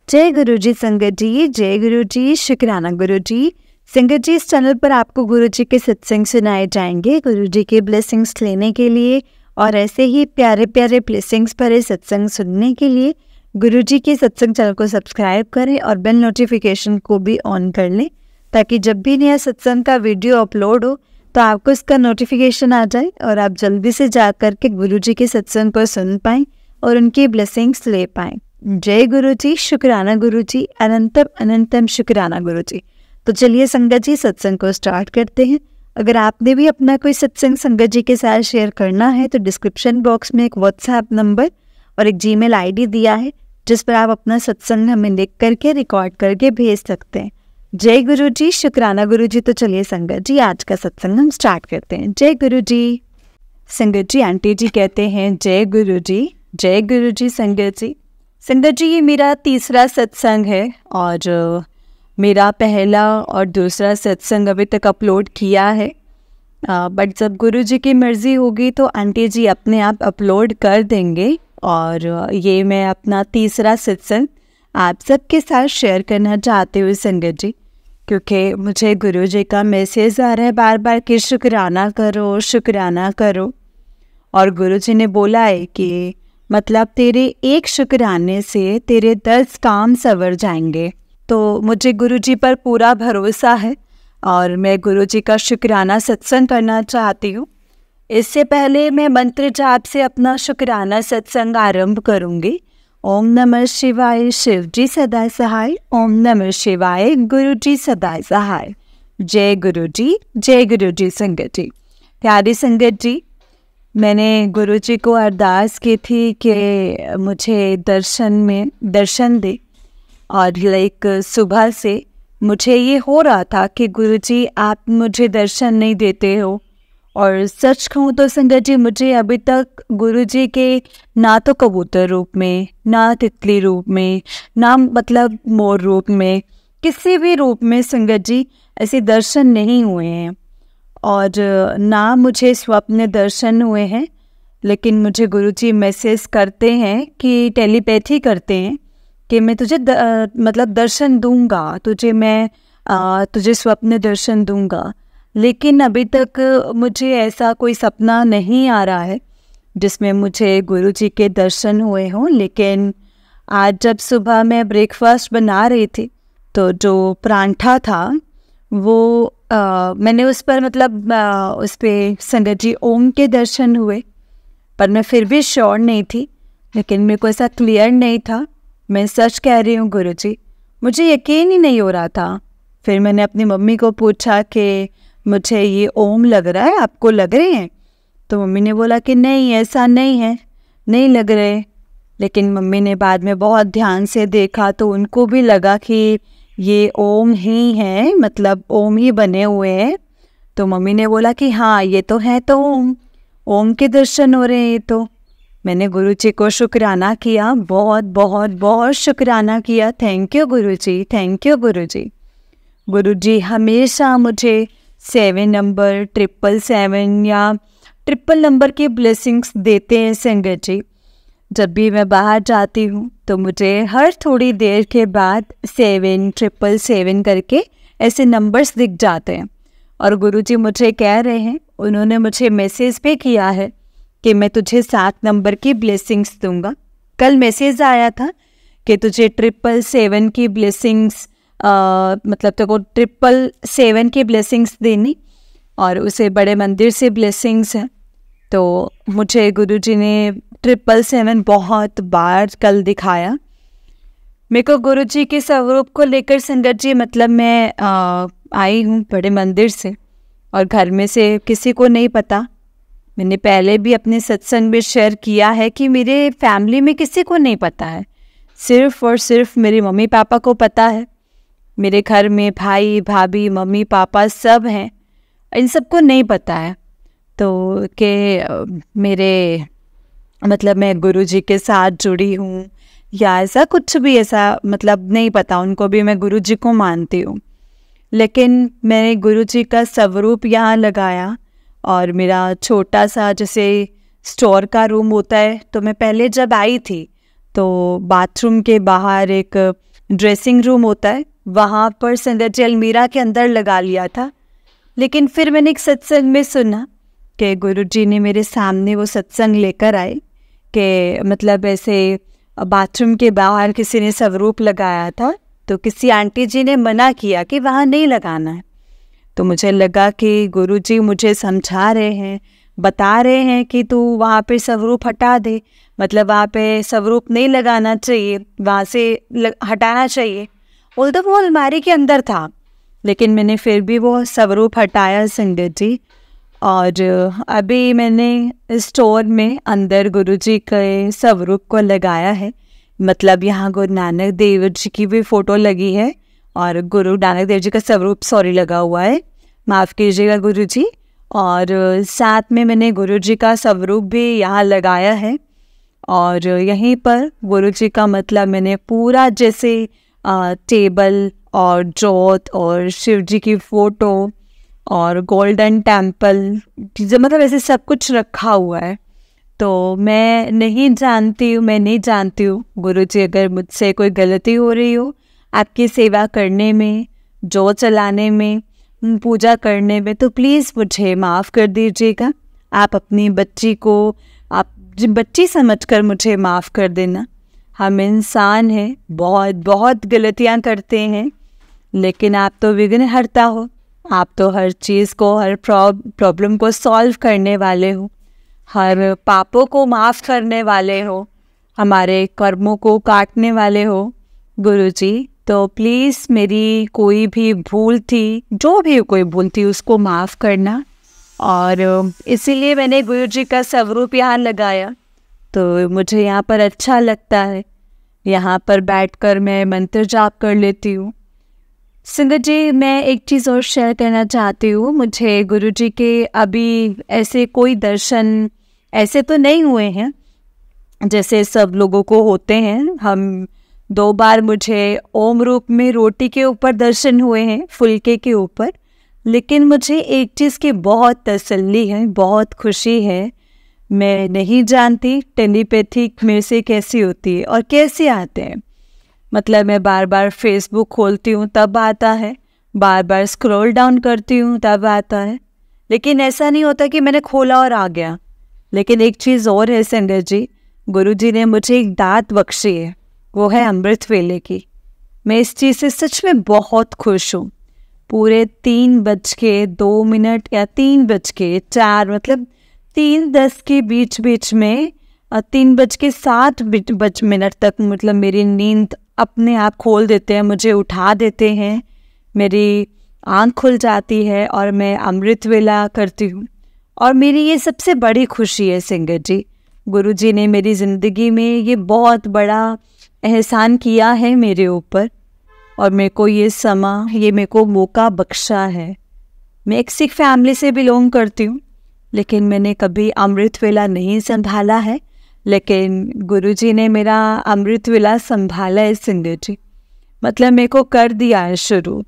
जय गुरु जी संगत जी, जय गुरु जी, शुक्राना गुरु जी। संगत जी, इस चैनल पर आपको गुरु जी के सत्संग सुनाए जाएंगे। गुरु जी के ब्लेसिंग्स लेने के लिए और ऐसे ही प्यारे प्यारे ब्लेसिंग्स भरे सत्संग सुनने के लिए गुरु जी के सत्संग चैनल को सब्सक्राइब करें और बेल नोटिफिकेशन को भी ऑन कर लें, ताकि जब भी नया सत्संग का वीडियो अपलोड हो तो आपको इसका नोटिफिकेशन आ जाए और आप जल्दी से जा कर के गुरु जी के सत्संग को सुन पाएँ और उनकी ब्लेसिंग्स ले पाएँ। जय गुरु जी, शुक्राना गुरु जी, अनंतम अनंतम शुक्राना गुरु जी। तो चलिए संगत जी, सत्संग को स्टार्ट करते हैं। अगर आपने भी अपना कोई सत्संग संगत जी के साथ शेयर करना है तो डिस्क्रिप्शन बॉक्स में एक व्हाट्सएप नंबर और एक जीमेल आईडी दिया है, जिस पर आप अपना सत्संग हमें लिख करके रिकॉर्ड करके भेज सकते हैं। जय गुरु जी, शुक्राना गुरु जी। तो चलिए संगत जी, आज का सत्संग हम स्टार्ट करते हैं। जय गुरु जी। संगत जी, आंटी जी कहते हैं जय गुरु जी, जय गुरु जी। संगत जी, ये मेरा तीसरा सत्संग है और मेरा पहला और दूसरा सत्संग अभी तक अपलोड किया है, बट जब गुरु जी की मर्ज़ी होगी तो आंटी जी अपने आप अपलोड कर देंगे। और ये मैं अपना तीसरा सत्संग आप सबके साथ शेयर करना चाहती हूँ संगत जी, क्योंकि मुझे गुरु जी का मैसेज आ रहा है बार बार कि शुक्राना करो, शुक्राना करो। और गुरु जी ने बोला है कि मतलब तेरे एक शुक्राने से तेरे 10 काम सवर जाएंगे। तो मुझे गुरु जी पर पूरा भरोसा है और मैं गुरु जी का शुक्राना सत्संग करना चाहती हूँ। इससे पहले मैं मंत्र जाप से अपना शुक्राना सत्संग आरंभ करूँगी। ओम नमः शिवाय, शिव जी सदा सहाय। ओम नमः शिवाय, गुरु जी सदा सहाय। जय गुरु जी, जय गुरु जी। संगत जी, प्यारी संगत जी, मैंने गुरु जी को अरदास की थी कि मुझे दर्शन दे। और सुबह से मुझे ये हो रहा था कि गुरु जी आप मुझे दर्शन नहीं देते हो। और सच कहूँ तो संगत जी, मुझे अभी तक गुरु जी के ना तो कबूतर रूप में, ना तितली रूप में, ना मतलब मोर रूप में, किसी भी रूप में संगत जी ऐसे दर्शन नहीं हुए हैं। और ना मुझे स्वप्न दर्शन हुए हैं, लेकिन मुझे गुरुजी मैसेज करते हैं कि टेलीपैथी करते हैं कि मैं तुझे मतलब दर्शन दूंगा, तुझे स्वप्न दर्शन दूंगा। लेकिन अभी तक मुझे ऐसा कोई सपना नहीं आ रहा है जिसमें मुझे गुरुजी के दर्शन हुए हों। लेकिन आज जब सुबह मैं ब्रेकफास्ट बना रही थी तो जो परांठा था वो मैंने उस पर उस पर संगत जी ओम के दर्शन हुए, पर मैं फिर भी श्योर नहीं थी, लेकिन मेरे को ऐसा क्लियर नहीं था। मैं सच कह रही हूँ गुरु जी, मुझे यकीन ही नहीं हो रहा था। फिर मैंने अपनी मम्मी को पूछा कि मुझे ये ओम लग रहा है, आपको लग रहे हैं? तो मम्मी ने बोला कि नहीं, ऐसा नहीं है, नहीं लग रहे। लेकिन मम्मी ने बाद में बहुत ध्यान से देखा तो उनको भी लगा कि ये ओम ही है, मतलब ओम ही बने हुए हैं। तो मम्मी ने बोला कि हाँ ये तो है, तो ओम के दर्शन हो रहे हैं। तो मैंने गुरु जी को शुक्राना किया, बहुत बहुत बहुत शुक्राना किया। Thank you Guru ji, thank you गुरु जी। गुरु जी हमेशा मुझे 7 नंबर, 777 या ट्रिपल नंबर की ब्लेसिंग्स देते हैं संगत जी। जब भी मैं बाहर जाती हूँ तो मुझे हर थोड़ी देर के बाद 7, 777 करके ऐसे नंबर्स दिख जाते हैं। और गुरुजी मुझे कह रहे हैं, उन्होंने मुझे मैसेज पे किया है कि मैं तुझे 7 नंबर की ब्लेसिंग्स दूंगा। कल मैसेज आया था कि तुझे 777 की ब्लेसिंग्स मतलब तेको 777 की ब्लेसिंग्स देनी और उसे बड़े मंदिर से ब्लेसिंग्स हैं। तो मुझे गुरुजी ने 777 बहुत बार कल दिखाया। मेरे को गुरुजी के स्वरूप को लेकर संगत जी मैं आई हूँ बड़े मंदिर से और घर में से किसी को नहीं पता। मैंने पहले भी अपने सत्संग में शेयर किया है कि मेरे फैमिली में किसी को नहीं पता है, सिर्फ और सिर्फ मेरे मम्मी पापा को पता है। मेरे घर में भाई भाभी मम्मी पापा सब हैं, इन सबको नहीं पता है। तो कि मेरे मैं गुरुजी के साथ जुड़ी हूँ या ऐसा कुछ भी ऐसा नहीं पता उनको भी, मैं गुरुजी को मानती हूँ। लेकिन मैंने गुरुजी का स्वरूप यहाँ लगाया और मेरा छोटा सा जैसे स्टोर का रूम होता है, तो मैं पहले जब आई थी तो बाथरूम के बाहर एक ड्रेसिंग रूम होता है वहाँ पर संगत जी अलमीरा के अंदर लगा लिया था। लेकिन फिर मैंने एक सत्संग में सुना कि गुरुजी ने मेरे सामने वो सत्संग लेकर आए कि मतलब ऐसे बाथरूम के बाहर किसी ने स्वरूप लगाया था, तो किसी आंटी जी ने मना किया कि वहाँ नहीं लगाना है। तो मुझे लगा कि गुरुजी मुझे समझा रहे हैं, बता रहे हैं कि तू वहाँ पे स्वरूप हटा दे, मतलब वहाँ पे स्वरूप नहीं लगाना चाहिए, वहाँ से हटाना चाहिए। उल्टा वो अलमारी के अंदर था, लेकिन मैंने फिर भी वो स्वरूप हटाया संगत जी। और अभी मैंने स्टोर में अंदर गुरुजी के स्वरूप को लगाया है। मतलब यहाँ गुरु नानक देव जी की भी फ़ोटो लगी है और गुरु नानक देव जी का स्वरूप लगा हुआ है, माफ़ कीजिएगा गुरुजी। और साथ में मैंने गुरुजी का स्वरूप भी यहाँ लगाया है। और यहीं पर गुरुजी का मतलब मैंने पूरा जैसे टेबल और जोत और शिव जी की फ़ोटो और गोल्डन टेम्पल, मतलब ऐसे सब कुछ रखा हुआ है। तो मैं नहीं जानती हूँ गुरुजी, अगर मुझसे कोई गलती हो रही हो आपकी सेवा करने में, जोत चलाने में, पूजा करने में, तो प्लीज़ मुझे माफ़ कर दीजिएगा। आप अपनी बच्ची को आप बच्ची समझकर मुझे माफ़ कर देना। हम इंसान हैं, बहुत बहुत गलतियाँ करते हैं, लेकिन आप तो विघ्नहर्ता हो, आप तो हर चीज़ को, हर प्रॉब्लम को सॉल्व करने वाले हो, हर पापों को माफ़ करने वाले हो, हमारे कर्मों को काटने वाले हो गुरुजी। तो प्लीज़ मेरी कोई भी भूल थी, जो भी कोई भूल थी, उसको माफ़ करना। और इसीलिए मैंने गुरुजी का स्वरूप यहाँ लगाया। तो मुझे यहाँ पर अच्छा लगता है, यहाँ पर बैठकर मैं मंत्र जाप कर लेती हूँ। संगत जी, मैं एक चीज़ और शेयर करना चाहती हूँ। मुझे गुरुजी के अभी ऐसे कोई दर्शन ऐसे तो नहीं हुए हैं जैसे सब लोगों को होते हैं। हम 2 बार मुझे ओम रूप में रोटी के ऊपर दर्शन हुए हैं, फुलके के ऊपर। लेकिन मुझे एक चीज़ की बहुत तसल्ली है, बहुत खुशी है। मैं नहीं जानती टेलीपैथिक मेरे से कैसी होती है और कैसे आते हैं। मतलब मैं बार बार फेसबुक खोलती हूँ तब आता है, बार बार स्क्रॉल डाउन करती हूँ तब आता है, लेकिन ऐसा नहीं होता कि मैंने खोला और आ गया। लेकिन एक चीज़ और है संगत जी, गुरुजी ने मुझे एक दात बख्शी है, वो है अमृत वेले की। मैं इस चीज़ से सच में बहुत खुश हूँ। पूरे 3:02 या 3:04, मतलब 3:10 के बीच में 3:07 तक मतलब मेरी नींद अपने आप खोल देते हैं, मुझे उठा देते हैं, मेरी आँख खुल जाती है और मैं अमृत वेला करती हूँ। और मेरी ये सबसे बड़ी खुशी है संगत जी, गुरुजी ने मेरी ज़िंदगी में ये बहुत बड़ा एहसान किया है मेरे ऊपर, और मेरे को मेरे को मौका बख्शा है। मैं एक सिख फैमिली से बिलोंग करती हूँ, लेकिन मैंने कभी अमृत वेला नहीं संभाला है, लेकिन गुरुजी ने मेरा अमृत वेला संभाला है संगत जी। मतलब मेरे को कर दिया है शुरू।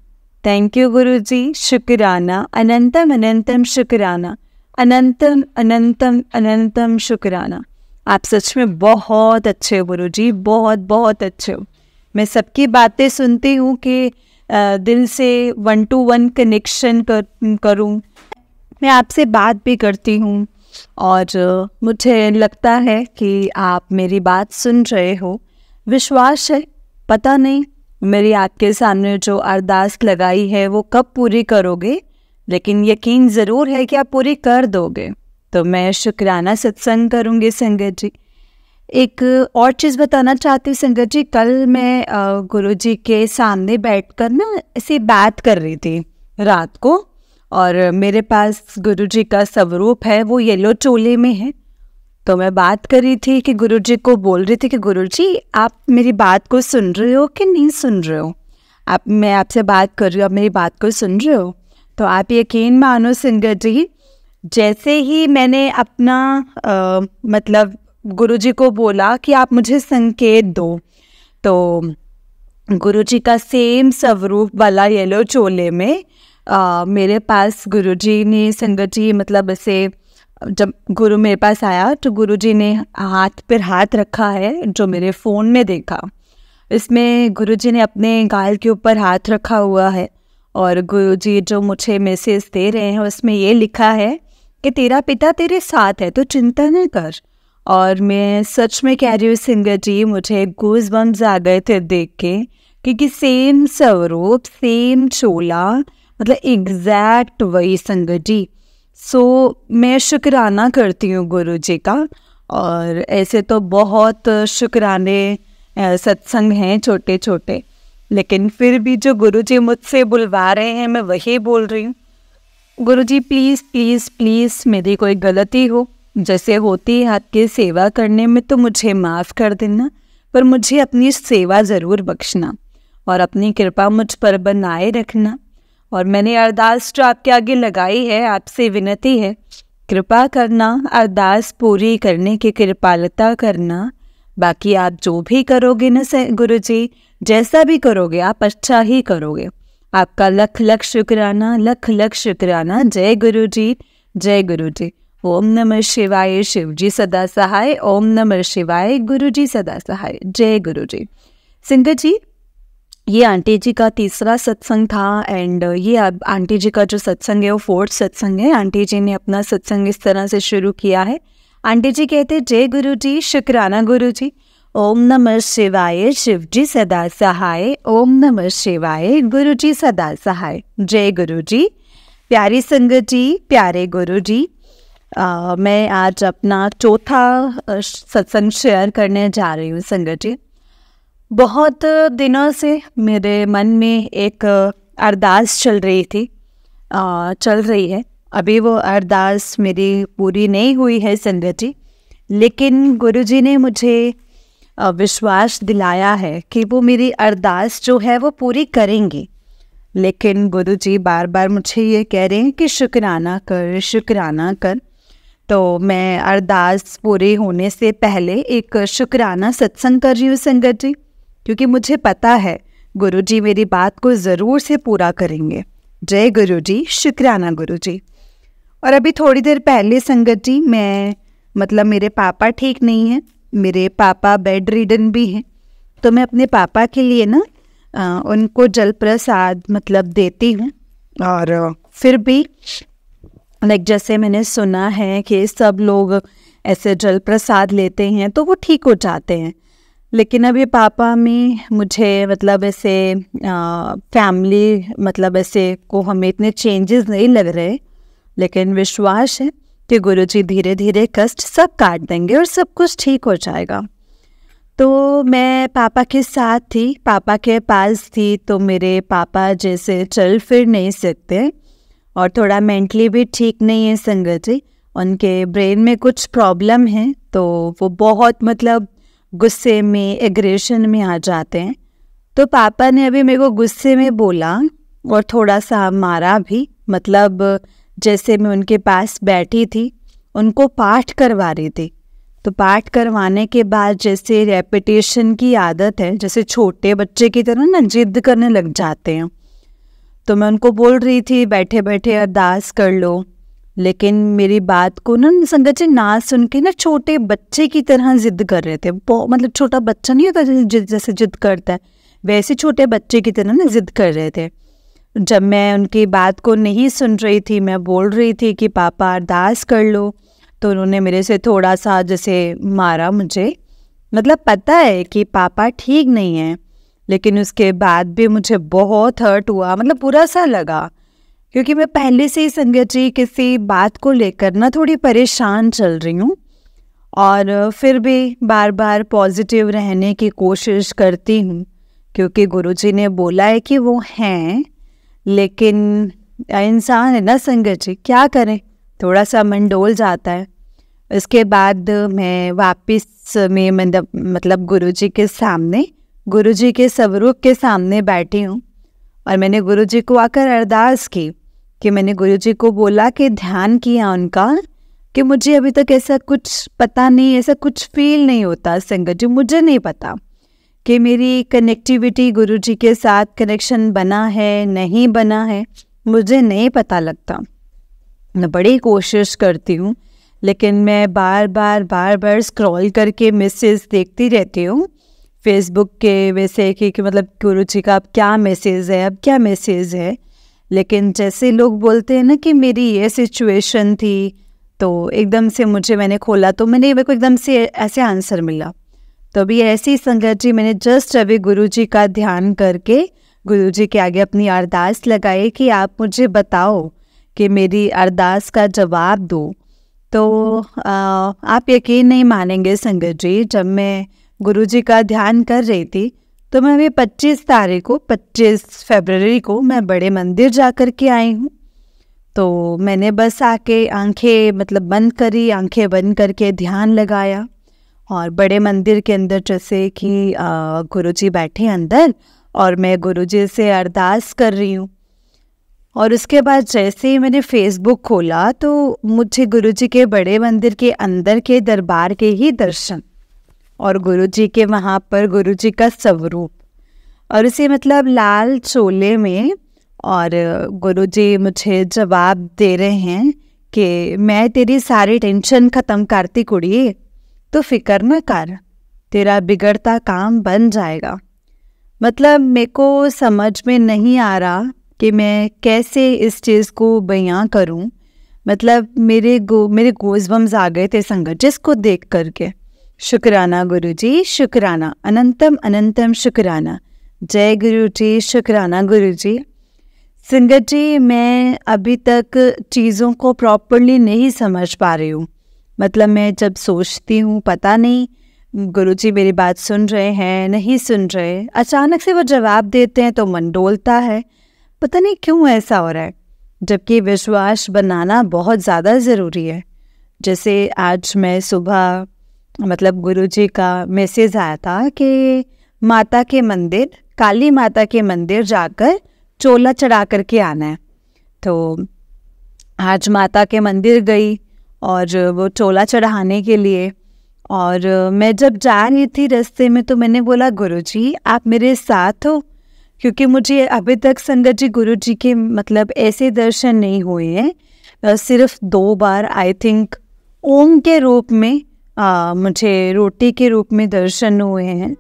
थैंक यू गुरुजी, शुक्राना, अनंतम अनंतम शुक्राना, अनंतम अनंतम अनंतम शुक्राना। आप सच में बहुत अच्छे हो गुरुजी, बहुत बहुत अच्छे हो। मैं सबकी बातें सुनती हूँ कि दिल से 1-to-1 कनेक्शन करूँ। मैं आपसे बात भी करती हूँ और मुझे लगता है कि आप मेरी बात सुन रहे हो। विश्वास है, पता नहीं मेरी आपके सामने जो अरदास लगाई है वो कब पूरी करोगे, लेकिन यकीन ज़रूर है कि आप पूरी कर दोगे। तो मैं शुक्राना सत्संग करूँगी संगत जी। एक और चीज़ बताना चाहती हूँ संगत जी, कल मैं गुरुजी के सामने बैठकर ना ऐसी बात कर रही थी रात को, और मेरे पास गुरुजी का स्वरूप है, वो येलो चोले में है। तो मैं बात कर रही थी कि गुरुजी को बोल रही थी कि गुरुजी आप मेरी बात को सुन रहे हो कि नहीं सुन रहे हो। मैं आपसे बात कर रही हूँ, आप मेरी बात को सुन रहे हो? तो आप यकीन मानो संगत जी, जैसे ही मैंने अपना मतलब गुरुजी को बोला कि आप मुझे संकेत दो, तो गुरुजी का सेम स्वरूप वाला येलो चोले में मेरे पास गुरुजी ने संगत जी, मतलब ऐसे जब गुरु मेरे पास आया तो गुरुजी ने हाथ पर हाथ रखा है, जो मेरे फ़ोन में देखा। इसमें गुरुजी ने अपने गाल के ऊपर हाथ रखा हुआ है और गुरुजी जो मुझे मैसेज दे रहे हैं उसमें ये लिखा है कि तेरा पिता तेरे साथ है तो चिंता न कर। और मैं सच में कह रही हूँ सिंगर जी, मुझे गूज़ बम्स आ गए थे देख के, क्योंकि सेम स्वरूप, सेम चोला, मतलब एग्जैक्ट वही संगत जी। मैं शुक्राना करती हूँ गुरु जी का। और ऐसे तो बहुत शुक्राने सत्संग हैं छोटे छोटे, लेकिन फिर भी जो गुरु जी मुझसे बुलवा रहे हैं मैं वही बोल रही हूँ। गुरु जी प्लीज़ प्लीज़ प्लीज़, मेरी कोई गलती हो जैसे होती है आपकी सेवा करने में तो मुझे माफ़ कर देना, पर मुझे अपनी सेवा ज़रूर बख्शना और अपनी कृपा मुझ पर बनाए रखना। और मैंने अरदास जो आपके आगे लगाई है, आपसे विनती है कृपा करना, अरदास पूरी करने की कृपालता करना। बाकी आप जो भी करोगे ना गुरु जी, जैसा भी करोगे आप अच्छा ही करोगे। आपका लख लख शुक्राना, लख लख शुक्राना। जय गुरु जी, जय गुरु जी। ओम नमः शिवाय, शिव जी सदा सहाय। ओम नमः शिवाय, गुरु जी सदा सहाय। जय गुरु जी। सिंगर जी, ये आंटी जी का तीसरा सत्संग था एंड ये अब आंटी जी का जो सत्संग है वो 4th सत्संग है। आंटी जी ने अपना सत्संग इस तरह से शुरू किया है। आंटी जी कहते जय गुरु जी, शुक्राना गुरु जी। ओम नमः शिवाय, शिव जी सदा सहाय। ओम नमः शिवाय, गुरु जी सदा सहाय। जय गुरु जी। प्यारी संगत जी, प्यारे गुरु जी, मैं आज अपना चौथा सत्संग शेयर करने जा रही हूँ संगत जी। बहुत दिनों से मेरे मन में एक अरदास चल रही है। अभी वो अरदास मेरी पूरी नहीं हुई है संगत जी, लेकिन गुरुजी ने मुझे विश्वास दिलाया है कि वो मेरी अरदास जो है वो पूरी करेंगे। लेकिन गुरुजी बार बार मुझे ये कह रहे हैं कि शुक्राना कर, शुक्राना कर। तो मैं अरदास पूरी होने से पहले एक शुक्राना सत्संग कर रही हूँ संगत जी, क्योंकि मुझे पता है गुरुजी मेरी बात को ज़रूर से पूरा करेंगे। जय गुरु जी, शुक्राना गुरु जी। और अभी थोड़ी देर पहले संगत जी मेरे पापा ठीक नहीं हैं, मेरे पापा बेड रिडन भी हैं, तो मैं अपने पापा के लिए ना उनको जल प्रसाद देती हूँ। और फिर भी जैसे मैंने सुना है कि सब लोग ऐसे जल प्रसाद लेते हैं तो वो ठीक हो जाते हैं, लेकिन अभी पापा में मुझे ऐसे फैमिली ऐसे को हमें इतने चेंजेस नहीं लग रहे, लेकिन विश्वास है कि गुरुजी धीरे धीरे कष्ट सब काट देंगे और सब कुछ ठीक हो जाएगा। तो मैं पापा के साथ थी, पापा के पास थी, तो मेरे पापा जैसे चल फिर नहीं सकते और थोड़ा मेंटली भी ठीक नहीं है संगत जी। उनके ब्रेन में कुछ प्रॉब्लम है, तो वो बहुत गुस्से में, एग्रेशन में आ जाते हैं। तो पापा ने अभी मेरे को गुस्से में बोला और थोड़ा सा मारा भी। जैसे मैं उनके पास बैठी थी, उनको पाठ करवा रही थी, तो पाठ करवाने के बाद जैसे रेपिटेशन की आदत है, जैसे छोटे बच्चे की तरह ना जिद करने लग जाते हैं। तो मैं उनको बोल रही थी बैठे बैठे अरदास कर लो, लेकिन मेरी बात को ना संगत जी ना सुन के ना छोटे बच्चे की तरह जिद कर रहे थे। छोटा बच्चा नहीं होता जैसे जिद करता है, वैसे छोटे बच्चे की तरह ना जिद कर रहे थे। जब मैं उनकी बात को नहीं सुन रही थी, मैं बोल रही थी कि पापा अरदास कर लो, तो उन्होंने मेरे से थोड़ा सा जैसे मारा मुझे। पता है कि पापा ठीक नहीं है, लेकिन उसके बाद भी मुझे बहुत हर्ट हुआ, बुरा सा लगा, क्योंकि मैं पहले से ही संगत जी किसी बात को लेकर ना थोड़ी परेशान चल रही हूँ। और फिर भी बार बार पॉजिटिव रहने की कोशिश करती हूँ, क्योंकि गुरुजी ने बोला है कि वो हैं, लेकिन इंसान है ना संगत जी, क्या करें, थोड़ा सा मन डोल जाता है। इसके बाद मैं वापस में गुरुजी के सामने, गुरुजी के स्वरूप के सामने बैठी हूँ और मैंने गुरुजी को आकर अरदास की कि मैंने गुरुजी को बोला कि ध्यान किया उनका कि मुझे अभी तक ऐसा कुछ पता नहीं, ऐसा कुछ फील नहीं होता संगत जी, मुझे नहीं पता कि मेरी कनेक्टिविटी गुरुजी के साथ कनेक्शन बना है नहीं बना है, मुझे नहीं पता लगता। मैं बड़ी कोशिश करती हूँ, लेकिन मैं बार बार स्क्रॉल करके मैसेज देखती रहती हूँ, फेसबुक के वैसे कि मतलब गुरु जी का अब क्या मैसेज है, अब क्या मैसेज है। लेकिन जैसे लोग बोलते हैं ना कि मेरी ये सिचुएशन थी, तो एकदम से मैंने खोला तो मेरे को एकदम से ऐसे आंसर मिला। तो अभी ऐसी संगत जी मैंने जस्ट अभी गुरु जी का ध्यान करके गुरु जी के आगे अपनी अरदास लगाई कि आप मुझे बताओ कि मेरी अरदास का जवाब दो। तो आप यकीन नहीं मानेंगे संगत जी, जब मैं गुरु जी का ध्यान कर रही थी तो मैं अभी 25 फरवरी को मैं बड़े मंदिर जा कर के आई हूँ। तो मैंने बस आके आंखें मतलब बंद करी, आंखें बंद करके ध्यान लगाया और बड़े मंदिर के अंदर जैसे कि गुरुजी बैठे अंदर और मैं गुरुजी से अरदास कर रही हूँ। और उसके बाद जैसे ही मैंने फेसबुक खोला तो मुझे गुरुजी के बड़े मंदिर के अंदर के दरबार के ही दर्शन और गुरुजी के वहाँ पर गुरुजी का स्वरूप और उसे मतलब लाल चोले में, और गुरुजी मुझे जवाब दे रहे हैं कि मैं तेरी सारी टेंशन ख़त्म करती कुड़िए, तो फिक्र न कर, तेरा बिगड़ता काम बन जाएगा। मतलब मेरे को समझ में नहीं आ रहा कि मैं कैसे इस चीज़ को बयां करूं। मतलब मेरे गोज़बम्स आ गए थे संगत जिसको देख करके। शुक्राना गुरुजी, शुक्राना, अनंतम अनंतम शुक्राना। जय गुरु जी, शुक्राना गुरुजी। संगत जी, मैं अभी तक चीज़ों को प्रॉपरली नहीं समझ पा रही हूँ। मतलब मैं जब सोचती हूँ पता नहीं गुरुजी मेरी बात सुन रहे हैं नहीं सुन रहे, अचानक से वो जवाब देते हैं तो मन डोलता है, पता नहीं क्यों ऐसा हो रहा है। जबकि विश्वास बनाना बहुत ज़्यादा ज़रूरी है। जैसे आज मैं सुबह मतलब गुरुजी का मैसेज आया था कि माता के मंदिर, काली माता के मंदिर जाकर चोला चढ़ा करके आना है। तो आज माता के मंदिर गई और वो चोला चढ़ाने के लिए, और मैं जब जा रही थी रास्ते में तो मैंने बोला गुरुजी आप मेरे साथ हो, क्योंकि मुझे अभी तक संगत जी गुरुजी के मतलब ऐसे दर्शन नहीं हुए हैं। सिर्फ 2 बार आई थिंक ओम के रूप में मुझे रोटी के रूप में दर्शन हुए हैं।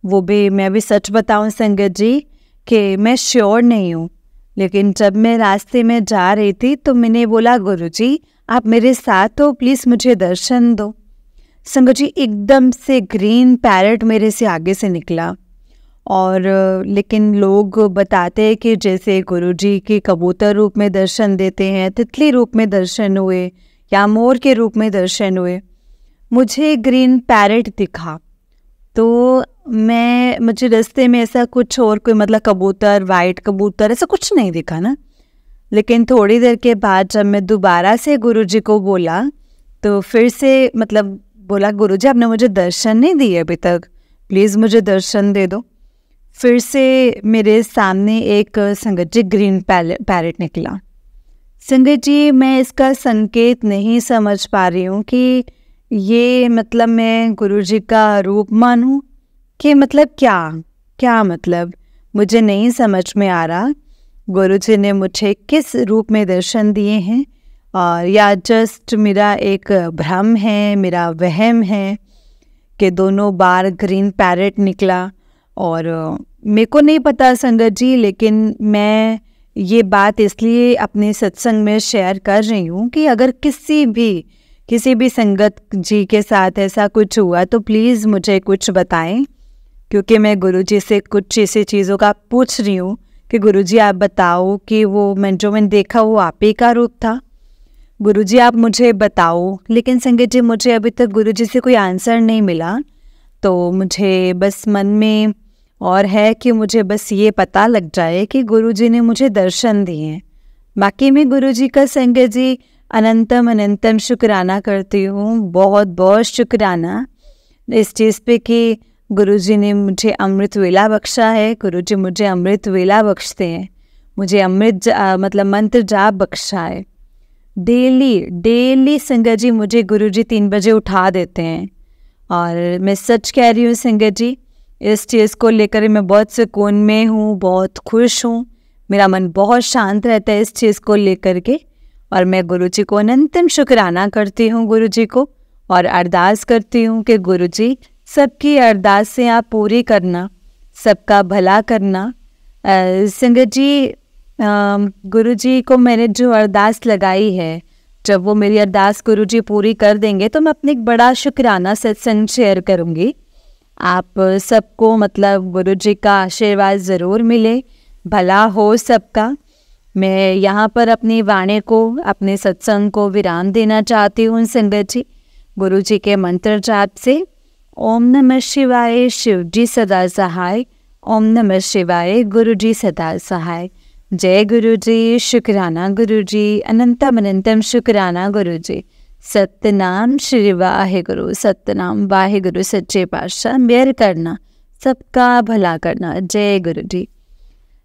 वो भी मैं भी सच बताऊं संगत जी कि मैं श्योर नहीं हूँ, लेकिन जब मैं रास्ते में जा रही थी तो मैंने बोला गुरुजी आप मेरे साथ हो, प्लीज़ मुझे दर्शन दो। संगत जी एकदम से ग्रीन पैरेट मेरे से आगे से निकला, और लेकिन लोग बताते हैं कि जैसे गुरुजी के कबूतर रूप में दर्शन देते हैं, तितली रूप में दर्शन हुए या मोर के रूप में दर्शन हुए, मुझे ग्रीन पैरेट दिखा। तो मुझे रास्ते में ऐसा कुछ और कोई मतलब कबूतर, वाइट कबूतर ऐसा कुछ नहीं दिखा ना। लेकिन थोड़ी देर के बाद जब मैं दोबारा से गुरुजी को बोला तो फिर से मतलब बोला गुरुजी आपने मुझे दर्शन नहीं दिए अभी तक, प्लीज़ मुझे दर्शन दे दो। फिर से मेरे सामने एक संगत जी ग्रीन पैरेट निकला। संगत जी मैं इसका संकेत नहीं समझ पा रही हूँ कि ये मतलब मैं गुरुजी का रूप मानूं कि मतलब क्या मतलब मुझे नहीं समझ में आ रहा गुरुजी ने मुझे किस रूप में दर्शन दिए हैं, और या जस्ट मेरा एक भ्रम है, मेरा वहम है कि दोनों बार ग्रीन पैरेट निकला। और मेरे को नहीं पता संगत जी, लेकिन मैं ये बात इसलिए अपने सत्संग में शेयर कर रही हूँ कि अगर किसी भी संगत जी के साथ ऐसा कुछ हुआ तो प्लीज़ मुझे कुछ बताएं, क्योंकि मैं गुरुजी से कुछ ऐसी चीज़ों का पूछ रही हूँ कि गुरुजी आप बताओ कि वो जो मैंने देखा वो आप ही का रूप था। गुरुजी आप मुझे बताओ। लेकिन संगत जी मुझे अभी तक गुरुजी से कोई आंसर नहीं मिला, तो मुझे बस मन में और है कि मुझे बस ये पता लग जाए कि गुरुजी ने मुझे दर्शन दिए हैं। बाकी मैं गुरुजी का संगत जी अनंतम अनंतम शुक्राना करती हूँ, बहुत बहुत शुक्राना इस चीज़ पे कि गुरुजी ने मुझे अमृत वेला बख्शा है। गुरुजी मुझे अमृत वेला बख्शते हैं, मुझे अमृत मतलब मंत्र जाप बख्शा है। डेली संगत जी मुझे गुरुजी 3 बजे उठा देते हैं, और मैं सच कह रही हूँ संगत जी इस चीज़ को लेकर मैं बहुत सुकून में हूँ, बहुत खुश हूँ, मेरा मन बहुत शांत रहता है इस चीज़ को लेकर के। और मैं गुरुजी को अनंतम शुक्राना करती हूँ गुरुजी को, और अरदास करती हूँ कि गुरुजी सबकी अरदासें आप पूरी करना, सबका भला करना। संगत जी, गुरु जी को मैंने जो अरदास लगाई है, जब वो मेरी अरदास गुरु जी पूरी कर देंगे तो मैं अपने एक बड़ा शुक्राना सत्संग शेयर करूँगी। आप सबको मतलब गुरु जी का आशीर्वाद ज़रूर मिले, भला हो सबका। मैं यहाँ पर अपनी वाणी को, अपने सत्संग को विराम देना चाहती हूँ संगत जी, गुरु जी के मंत्र जाप से। ओम नमः शिवाय, शिव जी सदा सहाय। ओम नमः शिवाय, गुरु जी सदा सहाय। जय गुरु जी, शुक्राना गुरु जी, अनंतम अनंतम शुक्राना गुरु जी। सतनाम श्री वाहेगुरु, सतनाम वाहेगुरु सच्चे पातशाह, मेहर करना, सबका भला करना। जय गुरु जी,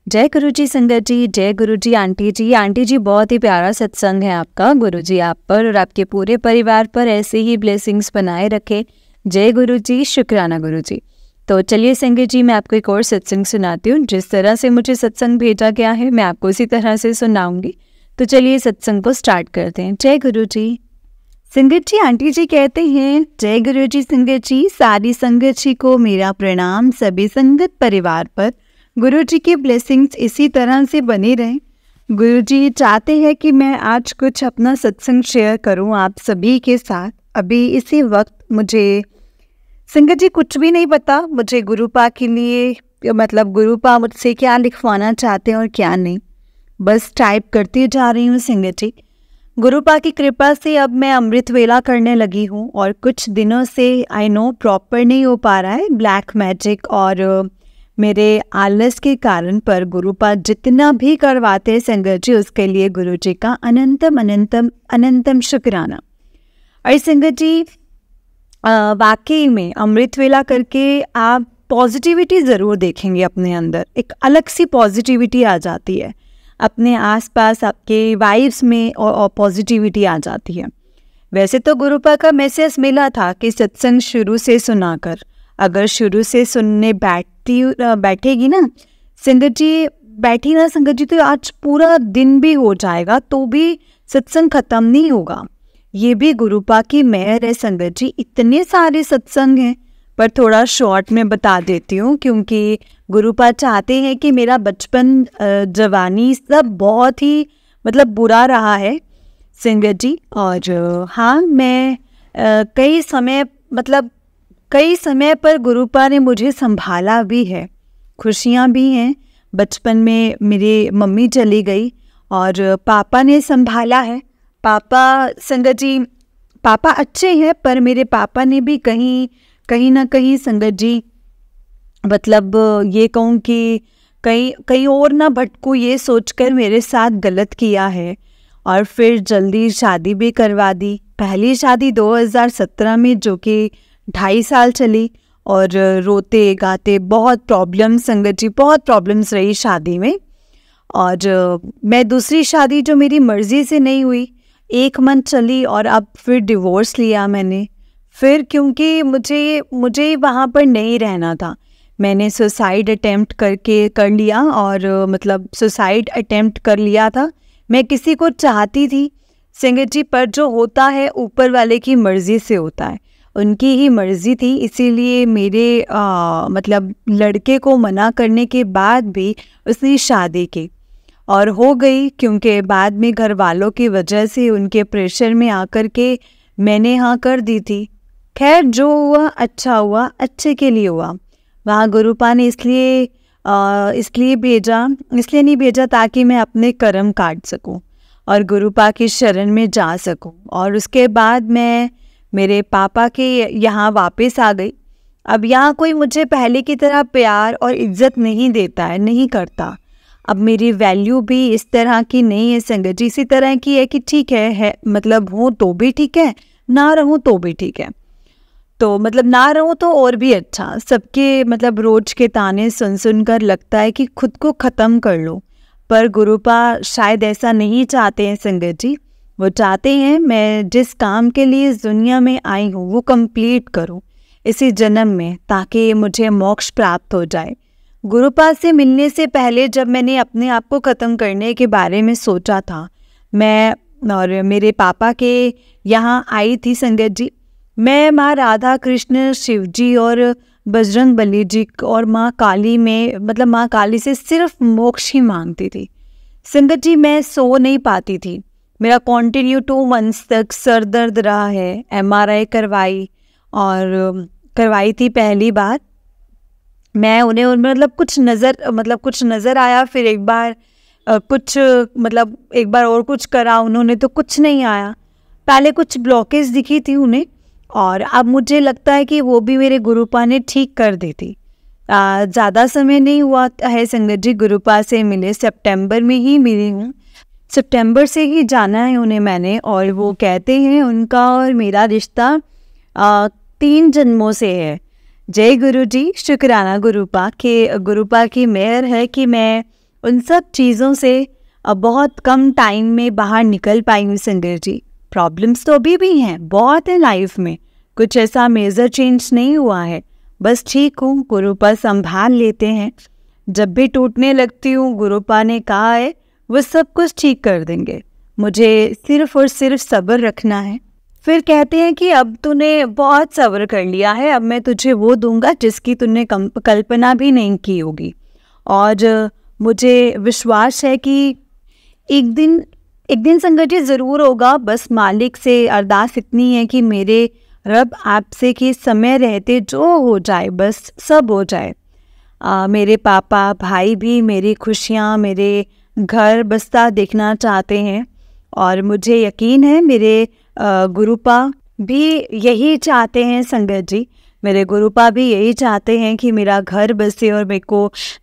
जय गुरु जी संगत जी, जय गुरु जी। आंटी जी, आंटी जी बहुत ही प्यारा सत्संग है आपका। गुरु जी आप पर और आपके पूरे परिवार पर ऐसे ही ब्लेसिंग्स बनाए रखे। जय गुरु जी, शुक्राना गुरु जी। तो चलिए संगत जी, मैं आपको एक और सत्संग सुनाती हूँ। जिस तरह से मुझे सत्संग भेजा गया है मैं आपको उसी तरह से सुनाऊंगी। तो चलिए सत्संग को स्टार्ट करते हैं। जय गुरु जी। संगत जी, आंटी जी कहते हैं, जय गुरु जी संगत जी, सारी संगत जी को मेरा प्रणाम। सभी संगत परिवार पर गुरु जी की ब्लेसिंग्स इसी तरह से बनी रहें। गुरु जी चाहते हैं कि मैं आज कुछ अपना सत्संग शेयर करूं आप सभी के साथ। अभी इसी वक्त मुझे संगत जी कुछ भी नहीं पता, मुझे गुरुपा के लिए मतलब गुरुपा मुझसे क्या लिखवाना चाहते हैं और क्या नहीं, बस टाइप करती जा रही हूँ संगत जी। गुरुपा की कृपा से अब मैं अमृत वेला करने लगी हूँ और कुछ दिनों से आई नो प्रॉपर नहीं हो पा रहा है, ब्लैक मैजिक और मेरे आलस के कारण, पर गुरुपा जितना भी करवाते हैं संगत जी उसके लिए गुरु जी का अनंतम अनंतम अनंतम शुक्राना। और संगत जी वाकई में अमृत वेला करके आप पॉजिटिविटी ज़रूर देखेंगे अपने अंदर, एक अलग सी पॉजिटिविटी आ जाती है अपने आसपास, आपके वाइब्स में और पॉजिटिविटी आ जाती है। वैसे तो गुरुपा का मैसेज मिला था कि सत्संग शुरू से सुनाकर, अगर शुरू से सुनने बैठेगी ना संगत जी, बैठी ना संगत जी, तो आज पूरा दिन भी हो जाएगा तो भी सत्संग खत्म नहीं होगा। ये भी गुरुपा की मेहर है संगत जी। इतने सारे सत्संग हैं पर थोड़ा शॉर्ट में बता देती हूँ, क्योंकि गुरुपा चाहते हैं कि मेरा बचपन जवानी सब बहुत ही मतलब बुरा रहा है संगत जी। और हाँ, मैं कई समय पर गुरुपा ने मुझे संभाला भी है। खुशियाँ भी हैं। बचपन में मेरी मम्मी चली गई और पापा ने संभाला है। पापा संगत जी, पापा अच्छे हैं पर मेरे पापा ने भी कहीं ना कहीं संगत जी मतलब ये कहूँ कि कहीं और ना भटकूँ ये सोचकर मेरे साथ गलत किया है। और फिर जल्दी शादी भी करवा दी। पहली शादी 2017 में जो कि 2.5 साल चली और रोते गाते बहुत प्रॉब्लम संगत जी, बहुत प्रॉब्लम्स रही शादी में। और मैं दूसरी शादी जो मेरी मर्ज़ी से नहीं हुई, 1 मंथ चली और अब फिर डिवोर्स लिया मैंने। फिर क्योंकि मुझे वहाँ पर नहीं रहना था, मैंने सुसाइड अटेम्प्ट कर लिया और मतलब सुसाइड अटेम्प्ट कर लिया था। मैं किसी को चाहती थी संगत जी, पर जो होता है ऊपर वाले की मर्ज़ी से होता है, उनकी ही मर्ज़ी थी। इसीलिए मेरे मतलब लड़के को मना करने के बाद भी उसने शादी की और हो गई, क्योंकि बाद में घर वालों की वजह से उनके प्रेशर में आकर के मैंने हाँ कर दी थी। खैर जो हुआ अच्छा हुआ, अच्छे के लिए हुआ। वहाँ गुरुपा ने इसलिए नहीं भेजा ताकि मैं अपने कर्म काट सकूं और गुरुपा की शरण में जा सकूं। और उसके बाद मैं मेरे पापा के यहाँ वापस आ गई। अब यहाँ कोई मुझे पहले की तरह प्यार और इज्जत नहीं देता है, नहीं करता। अब मेरी वैल्यू भी इस तरह की नहीं है संगत जी, इसी तरह की है कि ठीक है मतलब हूँ तो भी ठीक है, ना रहूँ तो भी ठीक है। तो मतलब ना रहूँ तो और भी अच्छा। सबके मतलब रोज के ताने सुन कर लगता है कि खुद को ख़त्म कर लो, पर गुरुपा शायद ऐसा नहीं चाहते हैं संगत जी। वो चाहते हैं मैं जिस काम के लिए इस दुनिया में आई हूँ वो कंप्लीट करूँ इसी जन्म में, ताकि मुझे मोक्ष प्राप्त हो जाए। गुरुपा से मिलने से पहले जब मैंने अपने आप को ख़त्म करने के बारे में सोचा था, मैं और मेरे पापा के यहाँ आई थी संगत जी। मैं माँ राधा कृष्ण, शिव जी और बजरंग बली जी और माँ काली में, मतलब माँ काली से सिर्फ मोक्ष ही मांगती थी। संगत जी, मैं सो नहीं पाती थी। मेरा कंटिन्यू 2 मंथ्स तक सर दर्द रहा है। MRI करवाई और करवाई थी पहली बार। मैं उन्हें मतलब कुछ नज़र आया, फिर एक बार एक बार और कुछ करा उन्होंने तो कुछ नहीं आया। पहले कुछ ब्लॉकेज दिखी थी उन्हें, और अब मुझे लगता है कि वो भी मेरे गुरुपा ने ठीक कर दी थी। ज़्यादा समय नहीं हुआ है संगत जी गुरुपा से मिले, सितंबर में ही मिली हूँ। सितंबर से ही जाना है उन्हें मैंने, और वो कहते हैं उनका और मेरा रिश्ता 3 जन्मों से है। जय गुरु जी, शुक्राना गुरुपा की मेहर है कि मैं उन सब चीज़ों से बहुत कम टाइम में बाहर निकल पाई हूँ संगत जी। प्रॉब्लम्स तो अभी भी हैं, बहुत है लाइफ में, कुछ ऐसा मेजर चेंज नहीं हुआ है, बस ठीक हूँ, गुरुपा संभाल लेते हैं। जब भी टूटने लगती हूँ गुरुपा ने कहा है वो सब कुछ ठीक कर देंगे, मुझे सिर्फ और सिर्फ सब्र रखना है। फिर कहते हैं कि अब तूने बहुत सब्र कर लिया है, अब मैं तुझे वो दूंगा जिसकी तूने कल्पना भी नहीं की होगी। और मुझे विश्वास है कि एक दिन संगत जी ज़रूर होगा। बस मालिक से अरदास इतनी है कि मेरे रब आपसे कि समय रहते जो हो जाए, बस सब हो जाए। मेरे पापा भाई भी मेरी खुशियाँ, मेरे घर बसता देखना चाहते हैं, और मुझे यकीन है मेरे गुरुपा भी यही चाहते हैं संगत जी। मेरे गुरुपा भी यही चाहते हैं कि मेरा घर बसे और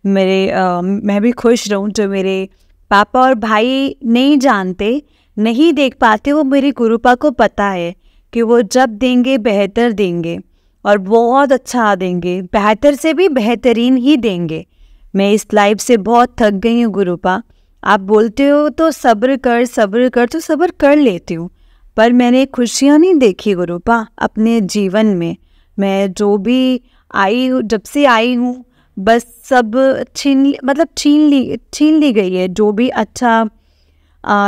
मैं भी खुश रहूं। जो मेरे पापा और भाई नहीं जानते, नहीं देख पाते, वो मेरे गुरुपा को पता है कि वो जब देंगे बेहतर देंगे और बहुत अच्छा देंगे, बेहतर से भी बेहतरीन ही देंगे। मैं इस लाइफ से बहुत थक गई हूँ गुरुपा। आप बोलते हो तो सब्र कर तो सब्र कर लेती हूँ, पर मैंने खुशियाँ नहीं देखी गुरुपा अपने जीवन में। मैं जो भी जब से आई हूँ बस सब छीन ली गई है। जो भी अच्छा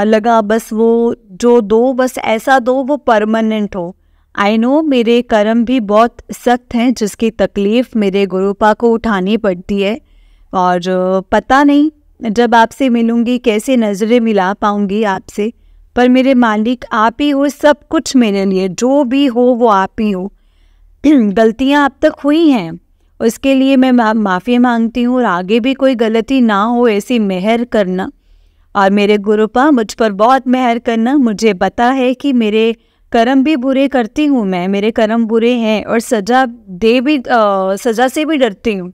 लगा बस वो जो दो, बस ऐसा दो वो परमानेंट हो। आई नो मेरे कर्म भी बहुत सख्त हैं, जिसकी तकलीफ़ मेरे गुरुपा को उठानी पड़ती है, और पता नहीं जब आपसे मिलूँगी कैसे नज़रें मिला पाऊँगी आपसे। पर मेरे मालिक आप ही हो, सब कुछ मेरे लिए, जो भी हो वो आप ही हो। गलतियाँ अब तक हुई हैं, उसके लिए मैं माफ़ी मांगती हूँ, और आगे भी कोई गलती ना हो ऐसी मेहर करना। और मेरे गुरुपा मुझ पर बहुत मेहर करना। मुझे पता है कि मेरे कर्म भी बुरे करती हूँ मैं, मेरे कर्म बुरे हैं, और सज़ा से भी डरती हूँ,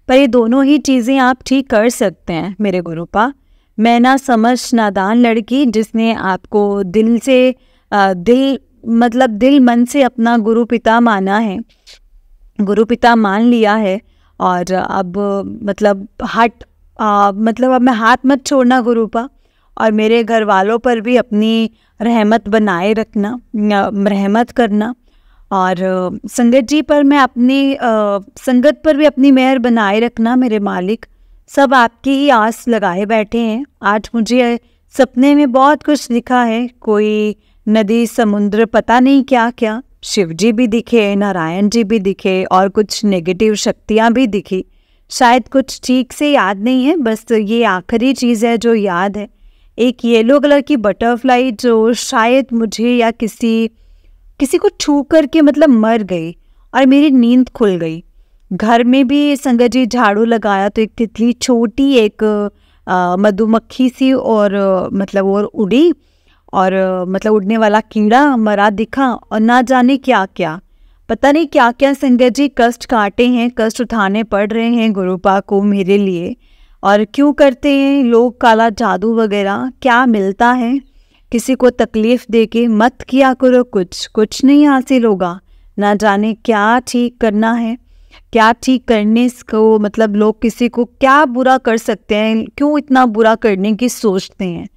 पर ये दोनों ही चीज़ें आप ठीक कर सकते हैं मेरे गुरुपा। मैं ना समझ नादान लड़की जिसने आपको दिल मन से अपना गुरुपिता माना है, गुरुपिता मान लिया है, और अब अब मैं हाथ मत छोड़ना गुरुपा, और मेरे घर वालों पर भी अपनी रहमत बनाए रखना, रहमत करना, और संगत जी पर मैं अपनी संगत पर भी अपनी मेहर बनाए रखना मेरे मालिक। सब आपकी ही आस लगाए बैठे हैं। आज मुझे सपने में बहुत कुछ दिखा है, कोई नदी समुद्र पता नहीं क्या क्या, शिव जी भी दिखे, नारायण जी भी दिखे, और कुछ नेगेटिव शक्तियाँ भी दिखी। शायद कुछ ठीक से याद नहीं है, बस ये आखिरी चीज़ है जो याद है, एक येलो कलर की बटरफ्लाई जो शायद मुझे या किसी को छू करके मर गई, और मेरी नींद खुल गई। घर में भी संगत जी झाड़ू लगाया तो एक तितली छोटी, एक मधुमक्खी सी और उड़ी, और उड़ने वाला कीड़ा मरा दिखा, और ना जाने क्या क्या, पता नहीं क्या क्या संगत जी कष्ट काटे हैं, कष्ट उठाने पड़ रहे हैं गुरुपा को मेरे लिए। और क्यों करते हैं लोग काला जादू वगैरह, क्या मिलता है किसी को तकलीफ़ दे के? मत किया करो, कुछ नहीं हासिल होगा। ना जाने क्या ठीक करना है, क्या ठीक करने को लोग किसी को क्या बुरा कर सकते हैं, क्यों इतना बुरा करने की सोचते हैं,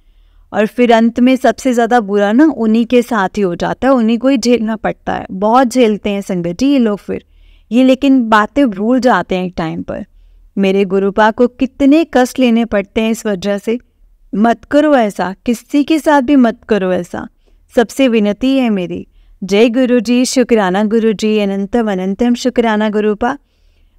और फिर अंत में सबसे ज़्यादा बुरा ना उन्हीं के साथ ही हो जाता है, उन्हीं को ही झेलना पड़ता है। बहुत झेलते हैं संगत जी ये लोग फिर ये, लेकिन बातें भूल जाते हैं एक टाइम पर। मेरे गुरुपा को कितने कष्ट लेने पड़ते हैं इस वजह से। मत करो ऐसा, किसी के साथ भी मत करो ऐसा, सबसे विनती है मेरी। जय गुरु जी, शुक्राना गुरु जी, अनंतम अनंतम शुक्राना गुरुपा।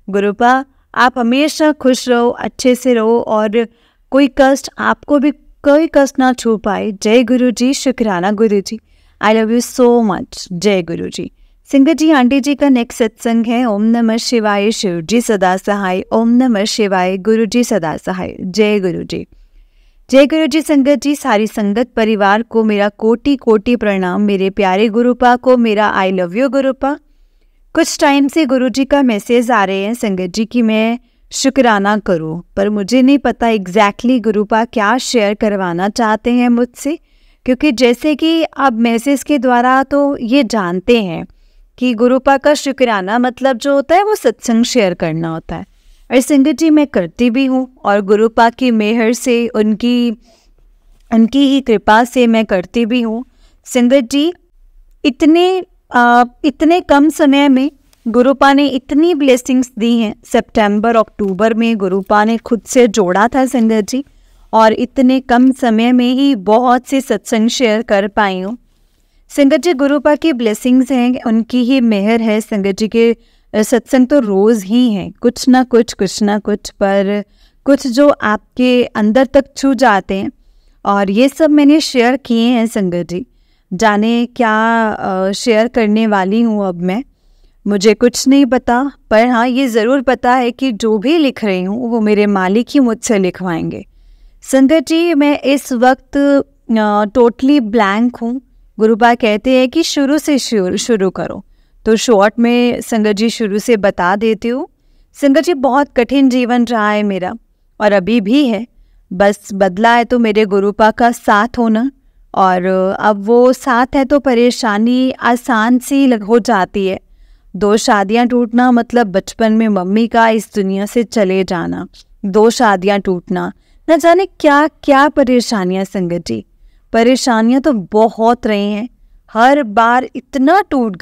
गुरुपा आप हमेशा खुश रहो, अच्छे से रहो और कोई कष्ट आपको भी कोई कष्ट ना छू पाए। जय गुरु जी, शुक्राना Guru ji, I love you so much. जय गुरु जी। सिंगर जी आंटी जी का नेक्स्ट सत्संग है ओम नमः शिवाय, शिव जी सदा सहाय, ओम नमः शिवाय, गुरु जी सदा सहाय। जय गुरु जी। जय गुरु जी। संगत जी, सारी संगत परिवार को मेरा कोटि कोटि प्रणाम। मेरे प्यारे गुरुपा को मेरा आई लव यू गुरुपा। कुछ टाइम से गुरु जी का मैसेज आ रहे हैं संगत जी कि मैं शुक्राना करूं, पर मुझे नहीं पता एग्जैक्टली गुरुपा क्या शेयर करवाना चाहते हैं मुझसे, क्योंकि जैसे कि आप मैसेज के द्वारा तो ये जानते हैं कि गुरुपा का शुक्राना मतलब जो होता है वो सत्संग शेयर करना होता है, और संगत जी मैं करती भी हूँ और गुरुपा की मेहर से उनकी ही कृपा से मैं करती भी हूँ। संगत जी इतने कम समय में गुरुपा ने इतनी ब्लेसिंग्स दी हैं। सितंबर अक्टूबर में गुरुपा ने खुद से जोड़ा था संगत जी, और इतने कम समय में ही बहुत से सत्संग शेयर कर पाई हूँ। संगत जी गुरुपा की ब्लेसिंग्स हैं, उनकी ही मेहर है। संगत जी के सत्संग तो रोज़ ही हैं, कुछ ना कुछ पर कुछ जो आपके अंदर तक छू जाते हैं, और ये सब मैंने शेयर किए हैं संगत जी। जाने क्या शेयर करने वाली हूँ अब मैं, मुझे कुछ नहीं पता, पर हाँ ये ज़रूर पता है कि जो भी लिख रही हूँ वो मेरे मालिक ही मुझसे लिखवाएंगे। संगत जी मैं इस वक्त टोटली ब्लैंक हूँ। गुरुपा कहते हैं कि शुरू से शुरू करो, तो शॉर्ट में संगत जी शुरू से बता देती हूँ। संगत जी बहुत कठिन जीवन रहा है मेरा, और अभी भी है, बस बदला है तो मेरे गुरुपा का साथ होना, और अब वो साथ है तो परेशानी आसान सी हो जाती है। 2 शादियाँ टूटना मतलब बचपन में मम्मी का इस दुनिया से चले जाना, 2 शादियाँ टूटना, न जाने क्या क्या परेशानियाँ संगत जी। परेशानियाँ तो बहुत रही हैं, हर बार इतना टूट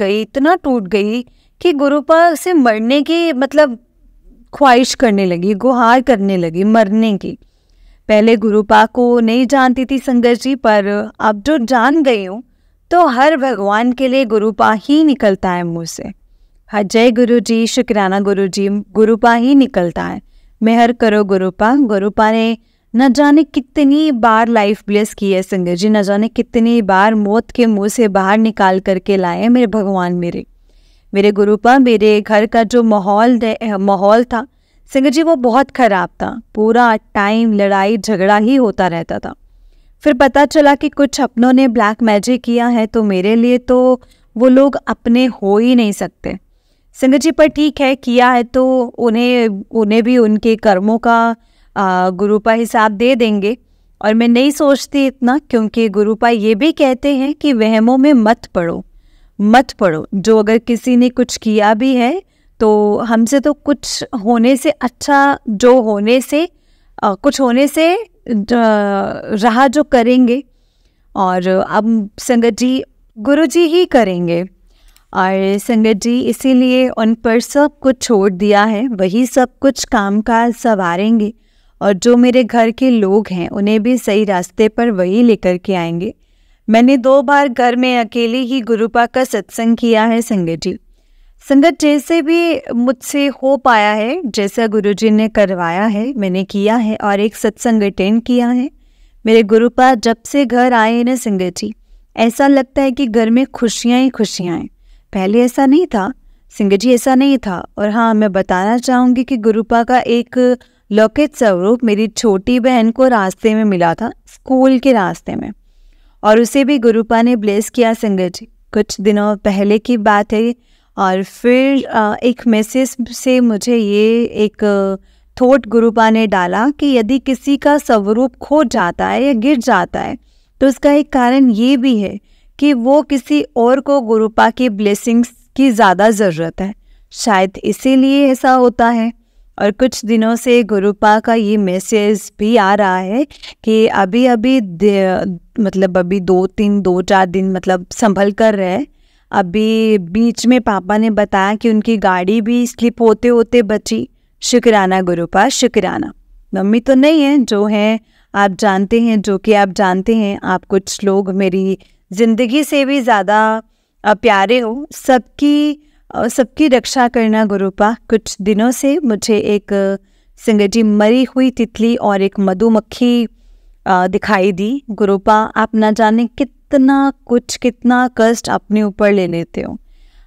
गई कि गुरुपा से मरने की मतलब ख्वाहिश करने लगी, गुहार करने लगी मरने की। पहले गुरुपा को नहीं जानती थी संगत जी, पर अब जो जान गई हूँ तो हर भगवान के लिए गुरुपा ही निकलता है मुँह से। हाँ जय गुरु जी, शुक्राना गुरु जी, गुरुपा ही निकलता है। मेहर करो गुरुपा। गुरुपा ने न जाने कितनी बार लाइफ ब्लेस की है संगत जी, न जाने कितनी बार मौत के मुंह से बाहर निकाल करके लाए हैं मेरे भगवान। मेरे गुरुपा, मेरे घर का जो माहौल था संगत जी वो बहुत ख़राब था, पूरा टाइम लड़ाई झगड़ा ही होता रहता था। फिर पता चला कि कुछ अपनों ने ब्लैक मैजिक किया है, तो मेरे लिए तो वो लोग अपने हो ही नहीं सकते संगत जी। पर ठीक है, किया है तो उन्हें भी उनके कर्मों का गुरुपा हिसाब दे देंगे। और मैं नहीं सोचती इतना, क्योंकि गुरुपा ये भी कहते हैं कि वहमों में मत पड़ो। जो अगर किसी ने कुछ किया भी है तो हमसे तो कुछ होने से अच्छा, जो होने से कुछ होने से रहा जो करेंगे, और अब संगत जी गुरु जी ही करेंगे। और संगत जी इसीलिए उन पर सब कुछ छोड़ दिया है, वही सब कुछ कामकाज संवारेंगे, और जो मेरे घर के लोग हैं उन्हें भी सही रास्ते पर वही लेकर के आएंगे। मैंने 2 बार घर में अकेले ही गुरुपा का सत्संग किया है संगत जी। संगत जैसे भी मुझसे हो पाया है, जैसा गुरुजी ने करवाया है मैंने किया है, और एक सत्संग अटेंड किया है। मेरे गुरुपा जब से घर आए हैं ना संगत जी, ऐसा लगता है कि घर में खुशियाँ ही खुशियाँ हैं। पहले ऐसा नहीं था संगत जी, ऐसा नहीं था। और हाँ, मैं बताना चाहूँगी कि गुरुपा का एक लौकिक स्वरूप मेरी छोटी बहन को रास्ते में मिला था, स्कूल के रास्ते में, और उसे भी गुरुपा ने ब्लेस किया संगत जी। कुछ दिनों पहले की बात है। और फिर एक मैसेज से मुझे ये एक थॉट गुरुपा ने डाला कि यदि किसी का स्वरूप खो जाता है या गिर जाता है तो उसका एक कारण ये भी है कि वो किसी और को गुरुपा की ब्लेसिंग्स की ज़्यादा ज़रूरत है, शायद इसीलिए ऐसा होता है। और कुछ दिनों से गुरुपा का ये मैसेज भी आ रहा है कि अभी मतलब अभी 2-4 दिन मतलब संभल कर रहे। अभी बीच में पापा ने बताया कि उनकी गाड़ी भी स्लिप होते होते बची। शुक्राना गुरुपा, शुक्राना। मम्मी तो नहीं है, जो है आप जानते हैं, जो कि आप जानते हैं। आप कुछ लोग मेरी ज़िंदगी से भी ज़्यादा प्यारे हो, सबकी रक्षा करना गुरुपा। कुछ दिनों से मुझे एक संगत जी मरी हुई तितली और एक मधुमक्खी दिखाई दी। गुरुपा, आप ना जाने कितना कष्ट अपने ऊपर ले लेते हो।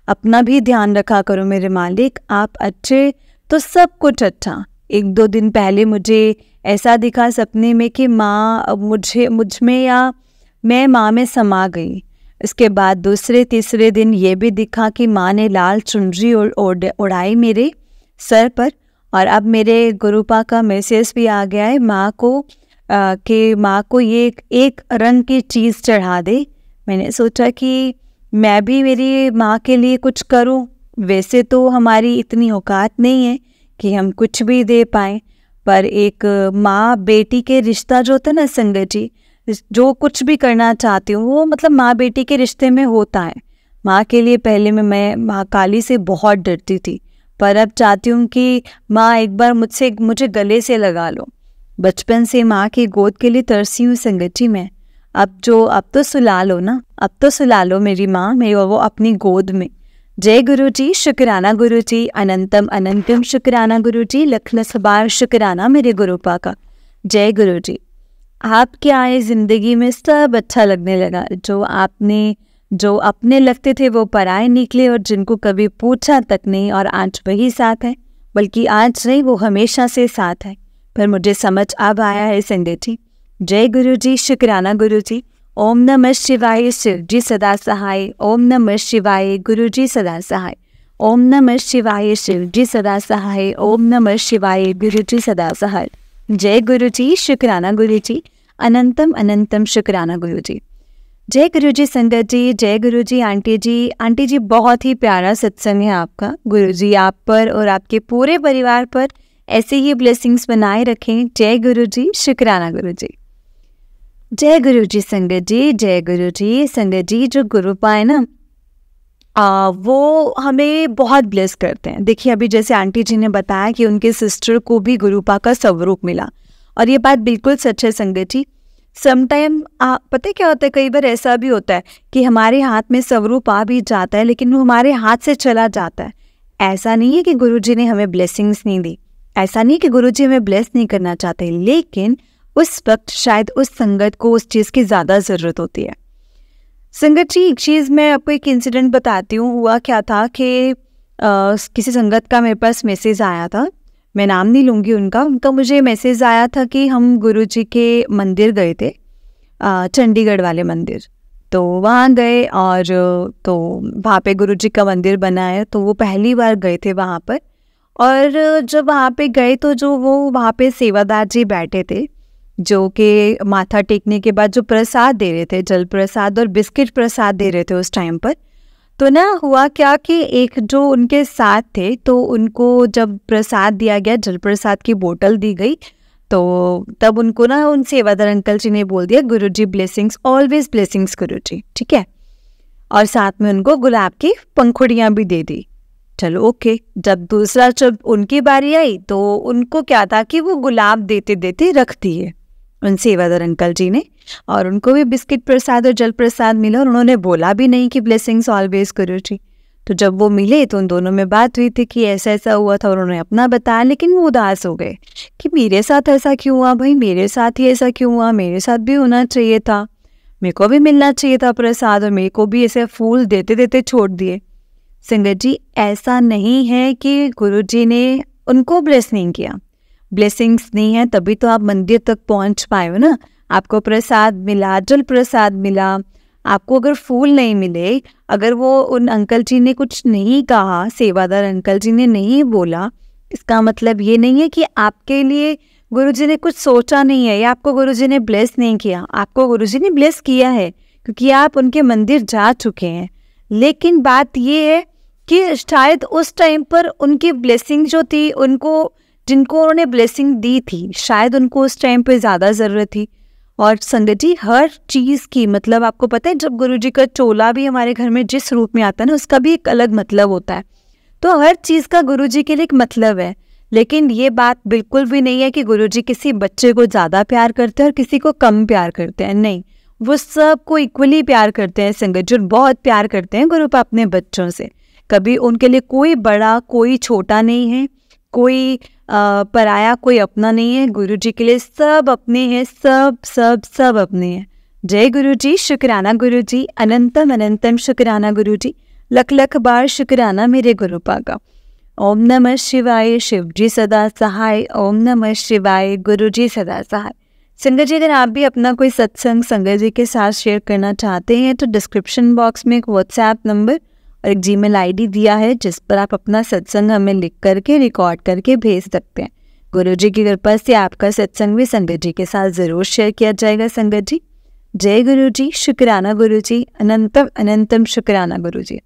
अपना भी ध्यान रखा करो मेरे मालिक। आप अच्छे तो सब कुछ अच्छा। 1-2 दिन पहले मुझे ऐसा दिखा सपने में कि माँ मुझ में या मैं माँ में समा गई। इसके बाद दूसरे तीसरे दिन ये भी दिखा कि माँ ने लाल चुनरी उड़ाई मेरे सर पर। और अब मेरे गुरुपा का मैसेज भी आ गया है माँ को कि माँ को ये एक रंग की चीज़ चढ़ा दे। मैंने सोचा कि मैं भी मेरी माँ के लिए कुछ करूँ। वैसे तो हमारी इतनी औकात नहीं है कि हम कुछ भी दे पाएँ, पर एक माँ बेटी के रिश्ता जो होता है ना संगत जी, जो कुछ भी करना चाहती हूँ वो मतलब माँ बेटी के रिश्ते में होता है। माँ के लिए पहले मैं माँ काली से बहुत डरती थी, पर अब चाहती हूँ कि माँ एक बार मुझे गले से लगा लो। बचपन से माँ की गोद के लिए तरसी हूँ संगत जी मैं। अब तो सुला लो ना, अब तो सुला लो मेरी माँ, मेरी वो अपनी गोद में। जय गुरु जी, शुक्राना गुरु जी, अनंतम अनंतम शुक्राना गुरु जी, लख लख बार शुक्राना मेरे गुरुपा का। जय गुरु जी। आपके आए जिंदगी में सब अच्छा लगने लगा। जो अपने लगते थे वो पराए निकले, और जिनको कभी पूछा तक नहीं, और आज वही साथ है, बल्कि आज नहीं वो हमेशा से साथ है। पर मुझे समझ अब आया है संगत जी। जय गुरु जी, शुक्राना गुरु जी। ओम नमः शिवाय, शिव जी सदा सहाय। ओम नमः शिवाय, गुरु जी सदा सहाय। ओम नमः शिवाय, शिव जी सदा सहाय। ओम नमः शिवाय, गुरु जी सदा सहाय। जय गुरु जी, शुक्राना गुरु जी, अनंतम अनंतम शुक्राना गुरु जी। जय गुरु जी संगत जी, जय गुरु जी आंटी जी। आंटी जी, बहुत ही प्यारा सत्संग है आपका। गुरु जी आप पर और आपके पूरे परिवार पर ऐसे ही ब्लेसिंग्स बनाए रखें। जय गुरु जी, शुक्राना गुरु जी। जय गुरु जी संगत जी, जय गुरु जी संगत जी। जो गुरुपा है ना वो हमें बहुत ब्लेस करते हैं। देखिए अभी जैसे आंटी जी ने बताया कि उनके सिस्टर को भी गुरुपा का स्वरूप मिला, और ये बात बिल्कुल सच है संगत जी। समटाइम पता है क्या होता है, कई बार ऐसा भी होता है कि हमारे हाथ में स्वरूप आ भी जाता है, लेकिन वो हमारे हाथ से चला जाता है। ऐसा नहीं है कि गुरुजी ने हमें ब्लेसिंग्स नहीं दी, ऐसा नहीं कि गुरुजी हमें ब्लेस नहीं करना चाहते, लेकिन उस वक्त शायद उस संगत को उस चीज़ की ज़्यादा ज़रूरत होती है। संगत जी, एक चीज़ मैं आपको एक इंसिडेंट बताती हूँ। हुआ क्या था कि किसी संगत का मेरे पास मैसेज आया था, मैं नाम नहीं लूँगी उनका मुझे मैसेज आया था कि हम गुरुजी के मंदिर गए थे, चंडीगढ़ वाले मंदिर। तो वहाँ गए, और तो वहाँ पे गुरुजी का मंदिर बना है, तो वो पहली बार गए थे वहाँ पर। और जब वहाँ पे गए तो जो वो वहाँ पे सेवादार जी बैठे थे, जो कि माथा टेकने के बाद जो प्रसाद दे रहे थे, जल प्रसाद और बिस्किट प्रसाद दे रहे थे उस टाइम पर। तो ना हुआ क्या कि एक जो उनके साथ थे, तो उनको जब प्रसाद दिया गया, जल प्रसाद की बोतल दी गई, तो तब उनको ना उन सेवादार अंकल जी ने बोल दिया, गुरुजी ब्लेसिंग्स, ऑलवेज ब्लेसिंग्स गुरुजी, ठीक है। और साथ में उनको गुलाब की पंखुड़ियाँ भी दे दी। चलो ओके। जब उनकी बारी आई तो उनको क्या था कि वो गुलाब देते देते रख दिए उन सेवादार अंकल जी ने, और उनको भी बिस्किट प्रसाद और जल प्रसाद मिला, और उन्होंने बोला भी नहीं कि ब्लेसिंग्स ऑलवेज गुरुजी। तो जब वो मिले तो उन दोनों में बात हुई थी कि ऐसा ऐसा हुआ था, और उन्होंने अपना बताया, लेकिन वो उदास हो गए कि मेरे साथ ऐसा क्यों हुआ भाई, मेरे साथ ही ऐसा क्यों हुआ, मेरे साथ भी होना चाहिए था, मेरे को भी मिलना चाहिए था प्रसाद, और मेरे को भी ऐसे फूल देते देते छोड़ दिए। संगत जी, ऐसा नहीं है कि गुरुजी ने उनको ब्लेस नहीं किया, ब्लेसिंग्स नहीं है तभी तो आप मंदिर तक पहुंच पाए हो ना। आपको प्रसाद मिला, जल प्रसाद मिला, आपको अगर फूल नहीं मिले, अगर वो उन अंकल जी ने कुछ नहीं कहा, सेवादार अंकल जी ने नहीं बोला, इसका मतलब ये नहीं है कि आपके लिए गुरुजी ने कुछ सोचा नहीं है या आपको गुरुजी ने ब्लेस नहीं किया। आपको गुरुजी ने ब्लेस किया है क्योंकि आप उनके मंदिर जा चुके हैं। लेकिन बात ये है कि शायद उस टाइम पर उनकी ब्लेसिंग जो थी, उनको जिनको उन्होंने ब्लेसिंग दी थी, शायद उनको उस टाइम पे ज़्यादा ज़रूरत थी। और संगत जी, हर चीज़ की मतलब आपको पता है, जब गुरुजी का चोला भी हमारे घर में जिस रूप में आता है ना, उसका भी एक अलग मतलब होता है। तो हर चीज़ का गुरुजी के लिए एक मतलब है। लेकिन ये बात बिल्कुल भी नहीं है कि गुरुजी किसी बच्चे को ज़्यादा प्यार करते हैं और किसी को कम प्यार करते हैं, नहीं। वो सबको इक्वली प्यार करते हैं संगत जी, और बहुत प्यार करते हैं गुरु पाप अपने बच्चों से। कभी उनके लिए कोई बड़ा कोई छोटा नहीं है, कोई पराया कोई अपना नहीं है। गुरु जी के लिए सब अपने हैं, सब सब सब अपने हैं। जय गुरु जी, शुक्राना गुरु जी, अनंतम अनंतम शुक्राना गुरु जी, लख लख बार शुक्राना मेरे गुरु पाका। ओम नमः शिवाय, शिव जी सदा सहाय। ओम नमः शिवाय, गुरु जी सदा सहाय। संगत जी, अगर आप भी अपना कोई सत्संग संगत जी के साथ शेयर करना चाहते हैं तो डिस्क्रिप्शन बॉक्स में एक व्हाट्सएप नंबर और एक जीमेल आईडी दिया है, जिस पर आप अपना सत्संग हमें लिख करके रिकॉर्ड करके भेज सकते हैं। गुरु जी की कृपा से आपका सत्संग भी संगत जी के साथ ज़रूर शेयर किया जाएगा। संगत जी, जय गुरु जी, शुक्राना गुरु जी, अनंतम अनंतम शुक्राना गुरु जी।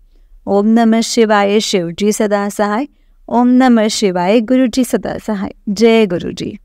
ओम नमः शिवाय, शिव जी सदा सहाय। ओम नमः शिवाय, गुरु जी सदा सहाय। जय गुरु जी।